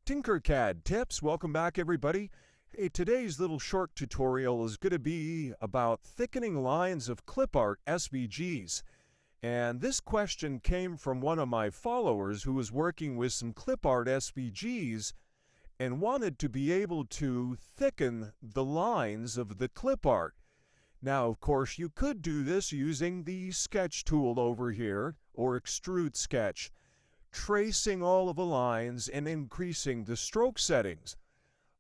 TinkerCAD tips. Welcome back, everybody. Hey, today's little short tutorial is going to be about thickening lines of Clipart SVGs. And this question came from one of my followers who was working with some Clipart SVGs and wanted to be able to thicken the lines of the clipart. Now, of course, you could do this using the sketch tool over here, or extrude sketch, tracing all of the lines and increasing the stroke settings.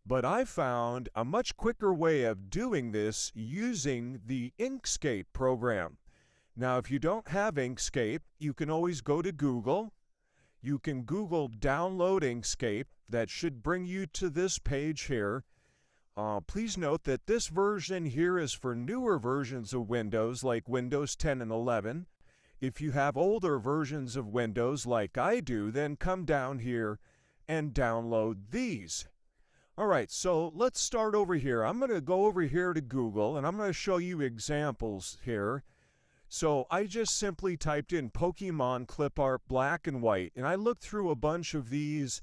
But I found a much quicker way of doing this using the Inkscape program. Now, if you don't have Inkscape, you can always go to Google. You can Google download Inkscape. That should bring you to this page here. Please note that this version here is for newer versions of Windows, like Windows 10 and 11. If you have older versions of Windows like I do, then come down here and download these. All right, so let's start over here. I'm going to go over here to Google, and I'm going to show you examples here. So I just simply typed in Pokemon Clipart black and white, and I looked through a bunch of these,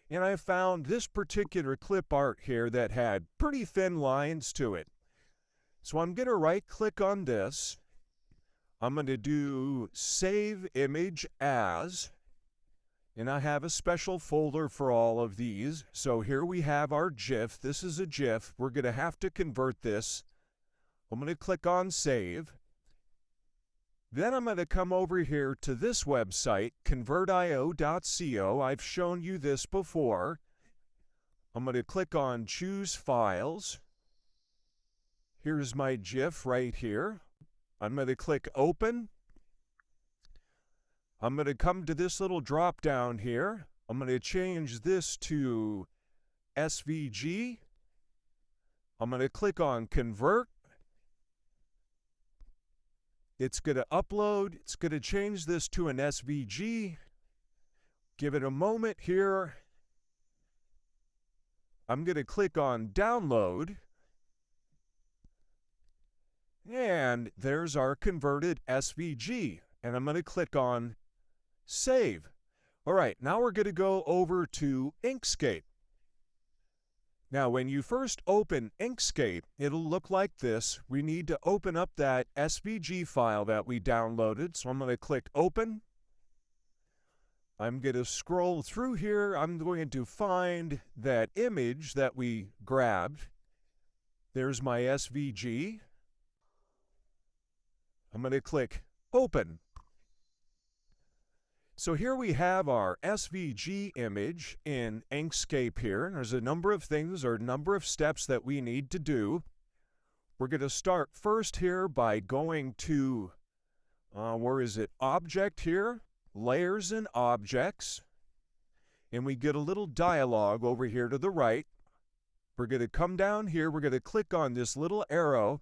and I found this particular clipart here that had pretty thin lines to it. So I'm going to right-click on this. I'm going to do Save Image As, and I have a special folder for all of these. So here we have our GIF. This is a GIF. We're going to have to convert this. I'm going to click on Save. Then I'm going to come over here to this website, convertio.co. I've shown you this before. I'm going to click on Choose Files. Here's my GIF right here. I'm going to click Open. I'm going to come to this little drop down here. I'm going to change this to SVG. I'm going to click on Convert. It's going to upload. It's going to change this to an SVG. Give it a moment here. I'm going to click on Download. And there's our converted SVG. And I'm going to click on Save. All right, now we're going to go over to Inkscape. Now, when you first open Inkscape, it'll look like this. We need to open up that SVG file that we downloaded. So I'm going to click Open. I'm going to scroll through here. I'm going to find that image that we grabbed. There's my SVG. I'm going to click Open. So here we have our SVG image in Inkscape here. And there's a number of things or a number of steps that we need to do. We're going to start first here by going to, where is it? Object here, Layers and Objects. And we get a little dialog over here to the right. We're going to come down here. We're going to click on this little arrow.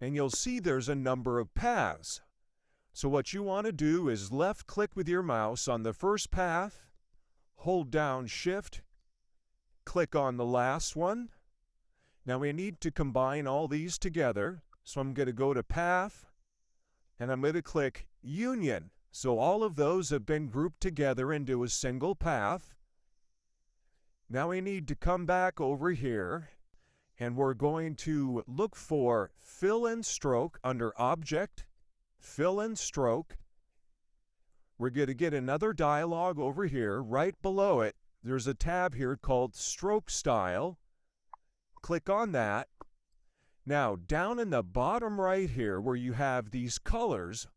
And you'll see there's a number of paths. So what you want to do is left-click with your mouse on the first path, hold down Shift, click on the last one. Now we need to combine all these together. So I'm going to go to Path, and I'm going to click Union. So all of those have been grouped together into a single path. Now we need to come back over here, and we're going to look for Fill and Stroke under Object, Fill and Stroke. We're going to get another dialog over here. Right below it, there's a tab here called Stroke Style. Click on that. Now, down in the bottom right here where you have these colors,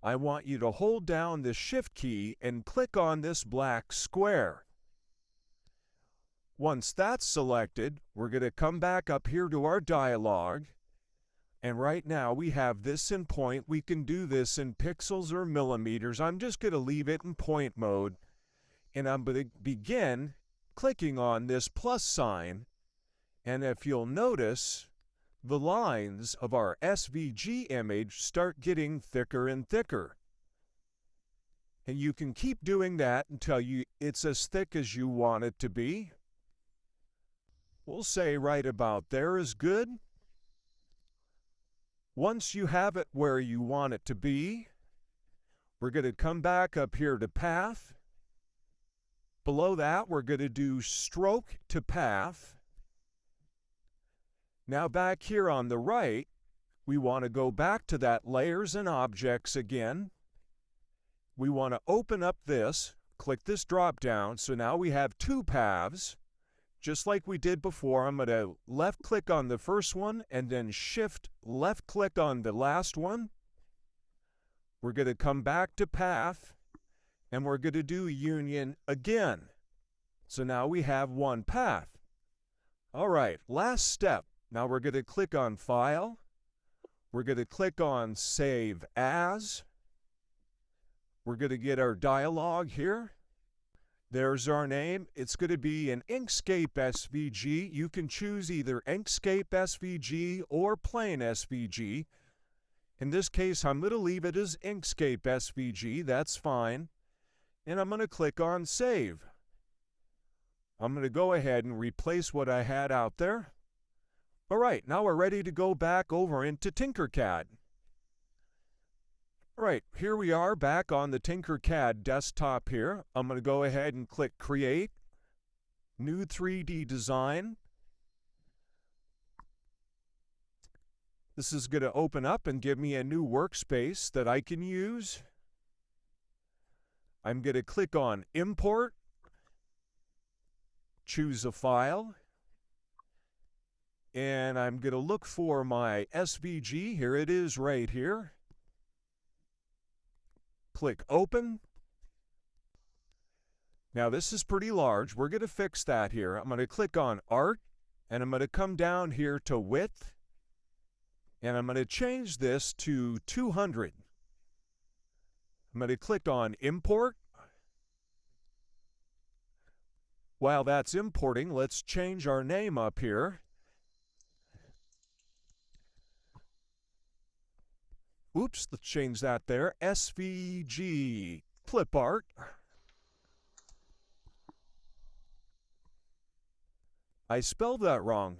I want you to hold down the Shift key and click on this black square. Once that's selected, we're going to come back up here to our dialog. And right now we have this in point. We can do this in pixels or millimeters. I'm just going to leave it in point mode. And I'm going to begin clicking on this plus sign. And if you'll notice, the lines of our SVG image start getting thicker and thicker. And you can keep doing that until it's as thick as you want it to be. We'll say right about there is good. Once you have it where you want it to be, we're going to come back up here to Path, Below that, we're going to do stroke to path. Now back here on the right, we want to go back to that layers and objects again. We want to open up this, click this drop down, so now we have two paths. Just like we did before, I'm going to left click on the first one and then shift left click on the last one. We're going to come back to path and we're going to do union again. So now we have one path. All right, last step. Now we're going to click on File. We're going to click on Save As. We're going to get our dialog here. There's our name. It's going to be an Inkscape SVG. You can choose either Inkscape SVG or plain SVG. In this case, I'm going to leave it as Inkscape SVG. That's fine. And I'm going to click on Save. I'm going to go ahead and replace what I had out there. All right, now we're ready to go back over into TinkerCAD. All right, here we are back on the TinkerCAD desktop here. I'm going to go ahead and click Create, New 3D Design. This is going to open up and give me a new workspace that I can use. I'm going to click on Import, choose a file, and I'm going to look for my SVG. Here it is right here. Click Open. Now this is pretty large. We're going to fix that here. I'm going to click on Art, and I'm going to come down here to Width, and I'm going to change this to 200. I'm going to click on Import. While that's importing, let's change our name up here. Oops, let's change that there. SVG Clipart. I spelled that wrong.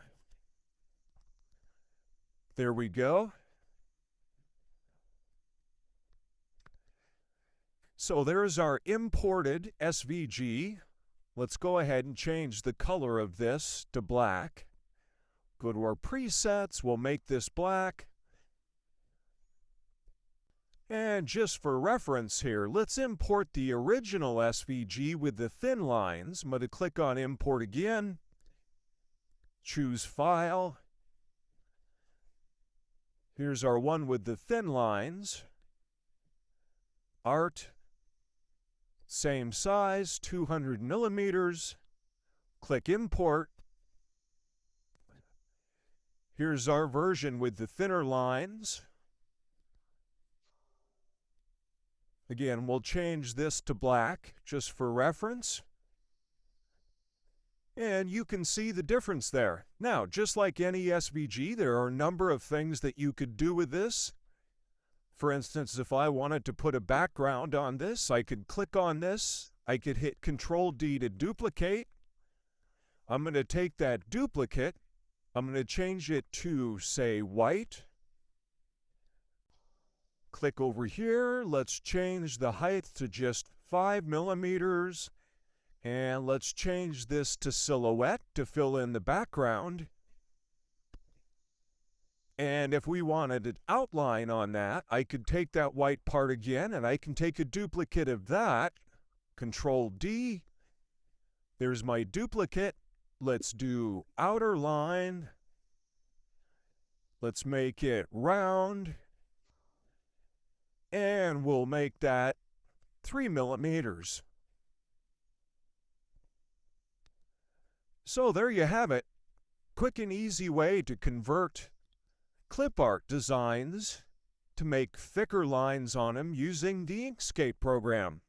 There we go. So there's our imported SVG. Let's go ahead and change the color of this to black. Go to our presets, we'll make this black. And just for reference here, let's import the original SVG with the thin lines. I'm going to click on Import again. Choose File. Here's our one with the thin lines. Art. Same size, 200 millimeters. Click Import. Here's our version with the thinner lines. Again, we'll change this to black just for reference. And you can see the difference there. Now, just like any SVG, there are a number of things that you could do with this. For instance, if I wanted to put a background on this, I could click on this. I could hit Control-D to duplicate. I'm going to take that duplicate. I'm going to change it to, say, white. Click over here. Let's change the height to just 5 millimeters. And let's change this to silhouette to fill in the background. And if we wanted an outline on that, I could take that white part again, and I can take a duplicate of that. Control-D. There's my duplicate. Let's do outer line. Let's make it round. And we'll make that 3 millimeters. So there you have it. Quick and easy way to convert Clipart designs to make thicker lines on them using the Inkscape program.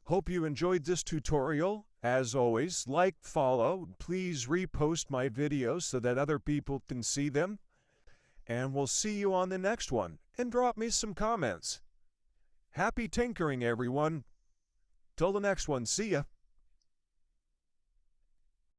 Hope you enjoyed this tutorial. As always, like, follow, please repost my videos so that other people can see them. And we'll see you on the next one. And drop me some comments. Happy tinkering, everyone. Till the next one, see ya.